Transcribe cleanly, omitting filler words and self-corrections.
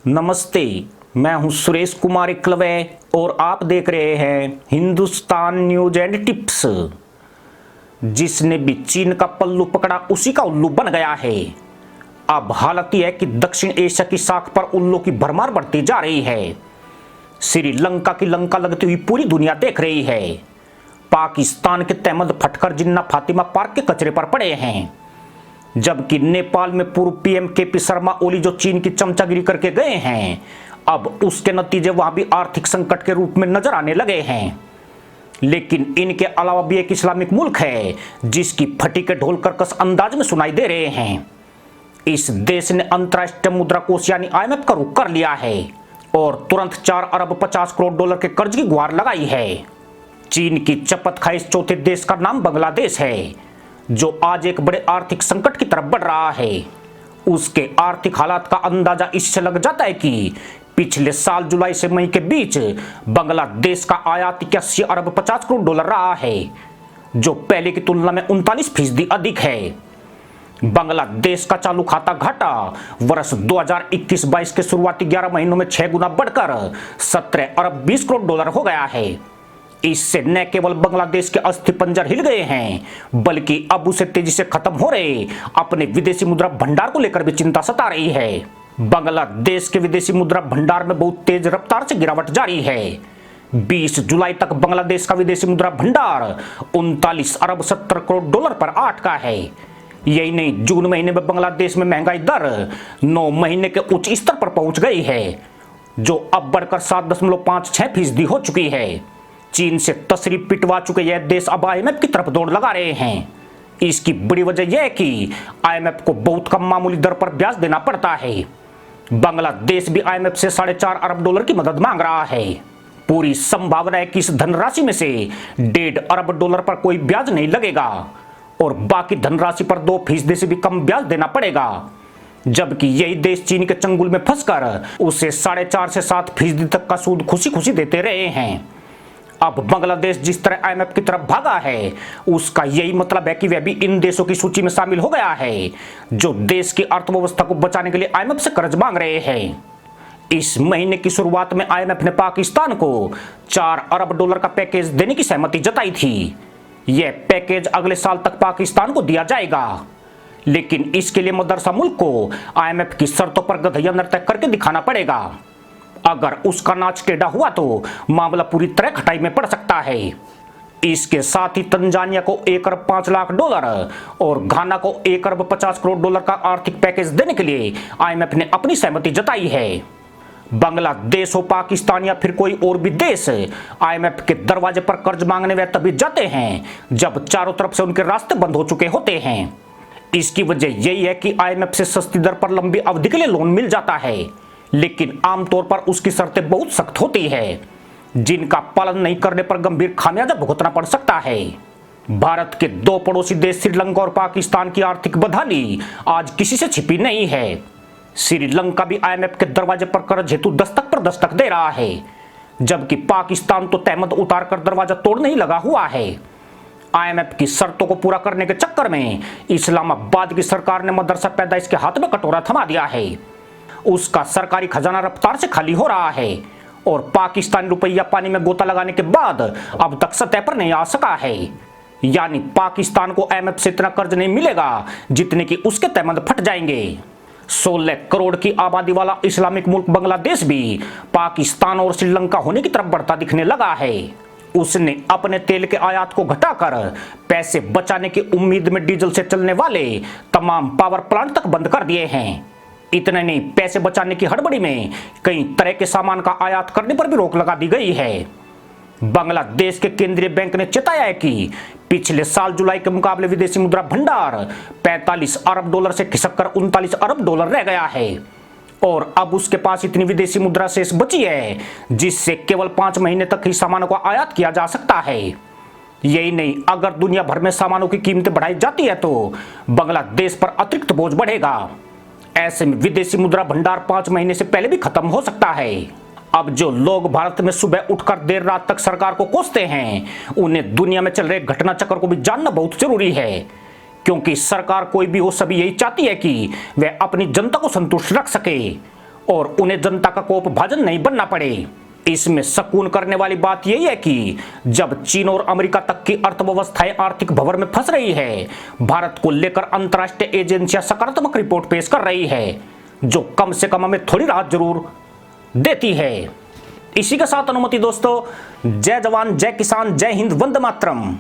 नमस्ते। मैं हूं सुरेश कुमार इकलवे और आप देख रहे हैं हिंदुस्तान न्यूज एंड टिप्स। जिसने भी चीन का पल्लू पकड़ा उसी का उल्लू बन गया है। अब हालत यह है कि दक्षिण एशिया की साख पर उल्लू की भरमार बढ़ती जा रही है। श्रीलंका की लंका लगती हुई पूरी दुनिया देख रही है। पाकिस्तान के तहमद फटकर जिन्ना फातिमा पार्क के कचरे पर पड़े हैं, जबकि नेपाल में पूर्व पीएम केपी शर्मा ओली जो चीन की चमचागिरी करके गए हैं, अब उसके नतीजे वहां भी आर्थिक संकट के रूप में नजर आने लगे हैं। लेकिन इनके अलावा भी एक इस्लामिक मुल्क है जिसकी फटी के ढोल कर्कश अंदाज में सुनाई दे रहे हैं। इस देश ने अंतर्राष्ट्रीय मुद्रा कोष यानी आईएमएफ का रुख कर लिया है और तुरंत 4 अरब 50 करोड़ डॉलर के कर्ज की गुहार लगाई है। चीन की चपत खाए इस चौथे देश का नाम बांग्लादेश है, जो आज एक बड़े आर्थिक संकट की तरफ बढ़ रहा है। उसके आर्थिक हालात का अंदाजा इससे लग जाता है कि पिछले साल जुलाई से मई के बीच बांग्लादेश का आयात 81 अरब 50 करोड़ डॉलर रहा है, जो पहले की तुलना में 39% अधिक है। बांग्लादेश का चालू खाता घाटा वर्ष 2021-22 के शुरुआती 11 महीनों में 6 गुना बढ़कर 17 अरब 20 करोड़ डॉलर हो गया है। इससे न केवल बांग्लादेश के अस्थिपंजर हिल गए हैं, बल्कि अब उसे तेजी से खत्म हो रहे अपने विदेशी मुद्रा भंडार को लेकर भी चिंता सता रही है। बांग्लादेश के विदेशी मुद्रा भंडार में बहुत तेज रफ्तार से गिरावट जारी है। 20 जुलाई तक बांग्लादेश का विदेशी मुद्रा भंडार 39 अरब 70 करोड़ डॉलर पर आ अटका है। यही नहीं, जून महीने में बांग्लादेश में महंगाई दर 9 महीने के उच्च स्तर पर पहुंच गई है, जो अब बढ़कर 7.56% हो चुकी है। चीन से तसरी पिटवा चुके यह देश अब आईएमएफ की तरफ दौड़ लगा रहे हैं। इसकी बड़ी वजह यह है कि आईएमएफ को बहुत कम मामूली दर पर ब्याज देना पड़ता है। बांग्लादेश भी आईएमएफ से 4.5 अरब डॉलर की मदद मांग रहा है। पूरी संभावना है कि इस धनराशि में से 1.5 अरब डॉलर पर कोई ब्याज नहीं लगेगा और बाकी धनराशि पर 2% से भी कम ब्याज देना पड़ेगा, जबकि यही देश चीन के चंगुल में फंसकर उसे 4.5 से 7% तक का सूद खुशी खुशी देते रहे हैं। अब बांग्लादेश जिस तरह आईएमएफ की तरफ भागा है, उसका यही मतलब है कि वह भी इन देशों की सूची में शामिल हो गया है जो देश की अर्थव्यवस्था को बचाने के लिए आईएमएफ से कर्ज मांग रहे हैं। इस महीने की शुरुआत में आईएमएफ ने पाकिस्तान को 4 अरब डॉलर का पैकेज देने की सहमति जताई थी। यह पैकेज अगले साल तक पाकिस्तान को दिया जाएगा, लेकिन इसके लिए मदरसा मुल्क को आईएमएफ की शर्तों पर गधैया नृत्य करके दिखाना पड़ेगा। अगर उसका नाच टेढ़ा हुआ तो मामला पूरी तरह खटाई में पड़ सकता है। इसके साथ ही तंजानिया को 1 अरब 5 लाख डॉलर और घाना को 1 अरब 50 करोड़ डॉलर का आर्थिक पैकेज देने के लिए आईएमएफ ने अपनी सहमति जताई है। बांग्लादेश हो, पाकिस्तान या फिर कोई और भी देश आईएमएफ के दरवाजे पर कर्ज मांगने वे तभी जाते हैं जब चारों तरफ से उनके रास्ते बंद हो चुके होते हैं। इसकी वजह यही है कि आईएमएफ से सस्ती दर पर लंबी अवधि के लिए लोन मिल जाता है, लेकिन आमतौर पर उसकी शर्तें बहुत सख्त होती है, जिनका पालन नहीं करने पर गंभीर खामियाजा भुगतना पड़ सकता है। भारत के 2 पड़ोसी देश श्रीलंका और पाकिस्तान की आर्थिक बदहाली आज किसी से छिपी नहीं है। श्रीलंका भी आईएमएफ के दरवाजे पर कर्ज हेतु दस्तक पर दस्तक दे रहा है, जबकि पाकिस्तान तो तहमत उतार कर दरवाजा तोड़ने ही लगा हुआ है। आईएमएफ की शर्तों को पूरा करने के चक्कर में इस्लामाबाद की सरकार ने मदरसा पैदाइश के हाथ में कटोरा थमा दिया है। उसका सरकारी खजाना रफ्तार से खाली हो रहा है और पाकिस्तानी रुपया पानी में गोता लगाने के बाद अब तक सतह पर नहीं आ सका है। यानी पाकिस्तान को आईएमएफ से इतना कर्ज नहीं मिलेगा जितने कि उसके तहमद फट जाएंगे। 16 करोड़ की आबादी वाला इस्लामिक मुल्क बांग्लादेश भी पाकिस्तान और श्रीलंका होने की तरफ बढ़ता दिखने लगा है। उसने अपने तेल के आयात को घटाकर पैसे बचाने की उम्मीद में डीजल से चलने वाले तमाम पावर प्लांट तक बंद कर दिए हैं। इतने नहीं, पैसे बचाने की हड़बड़ी में कई तरह के सामान का आयात करने पर भी रोक लगा दी गई है। बांग्लादेश के केंद्रीय बैंक ने चेताया है कि पिछले साल जुलाई के मुकाबले विदेशी मुद्रा भंडार 45 अरब डॉलर से खिसककर 39 अरब डॉलर रह गया है और अब उसके पास इतनी विदेशी मुद्रा शेष बची है जिससे केवल 5 महीने तक ही सामानों का आयात किया जा सकता है। यही नहीं, अगर दुनिया भर में सामानों की कीमतें बढ़ाई जाती है तो बांग्लादेश पर अतिरिक्त बोझ बढ़ेगा। ऐसे में विदेशी मुद्रा भंडार 5 महीने से पहले भी खत्म हो सकता है। अब जो लोग भारत में सुबह उठकर देर रात तक सरकार को कोसते हैं, उन्हें दुनिया में चल रहे घटना चक्र को भी जानना बहुत जरूरी है, क्योंकि सरकार कोई भी हो सभी यही चाहती है कि वह अपनी जनता को संतुष्ट रख सके और उन्हें जनता का कोप भाजन नहीं बनना पड़े। इसमें सकून करने वाली बात यही है कि जब चीन और अमेरिका तक की अर्थव्यवस्थाएं आर्थिक भंवर में फंस रही है, भारत को लेकर अंतर्राष्ट्रीय एजेंसियां सकारात्मक रिपोर्ट पेश कर रही है, जो कम से कम हमें थोड़ी राहत जरूर देती है। इसी के साथ अनुमति दोस्तों, जय जवान, जय किसान, जय हिंद, वंदे मातरम।